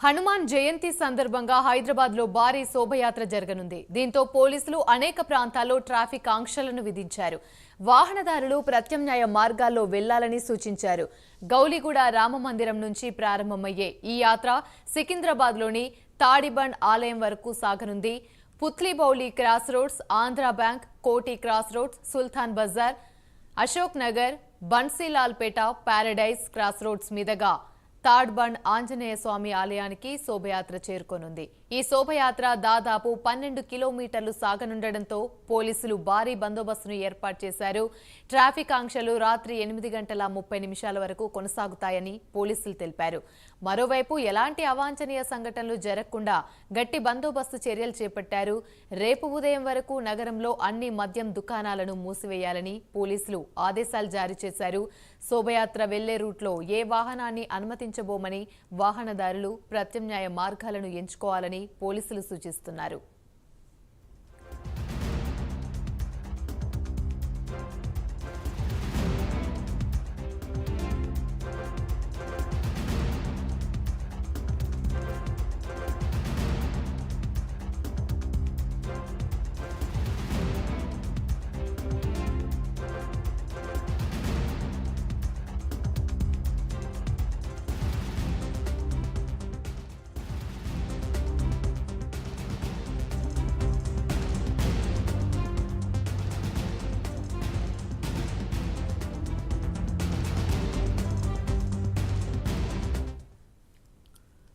హనుమాన్ జయంతి సందర్భంగా హైదరాబాద్ లో భారీ శోభయాత్ర జరగనుంది. దీంతో పోలీసులు అనేక ప్రాంతాల్లో ట్రాఫిక్ ఆంక్షలను విధించారు. వాహనదారులు ప్రత్యామ్నాయ మార్గాల్లో వెళ్లాలని సూచించారు. గౌలిగూడ రామమందిరం నుంచి ప్రారంభమయ్యే ఈ యాత్ర సికింద్రాబాద్ లోని తాడిబండ్ ఆలయం వరకు సాగనుంది. Putlibowli cross roads, Andhra Bank, Koti cross roads, Sultan Bazar, Ashok Nagar, Bansilalpet, Paradise cross roads మీదుగా తాడ్బండ్ ఆంజనేయ స్వామి ఆలయానికి శోభయాత్ర చేరుకోనుంది. ఈ శోభయాత్ర దాదాపు 12 కిలోమీటర్లు సాగనుండడంతో పోలీసులు భారీ బందోబస్తును ఏర్పాటు చేశారు. ట్రాఫిక్ ఆంక్షలు రాత్రి 8:30 వరకు కొనసాగుతాయని పోలీసులు తెలిపారు. మరోవైపు ఎలాంటి అవాంఛనీయ సంఘటనలు జరగకుండా గట్టి బందోబస్తు చర్యలు చేపట్టారు. రేపు ఉదయం వరకు నగరంలో అన్ని మద్యం దుకాణాలను మూసివేయాలని పోలీసులు ఆదేశాలు జారీ చేశారు. శోభయాత్ర వెళ్లే రూట్లో ఏ వాహనాన్ని అనుమతించబోమని వాహనదారులు ప్రత్యామ్నాయ మార్గాలను ఎంచుకోవాలని పోలీసులు సూచిస్తున్నారు.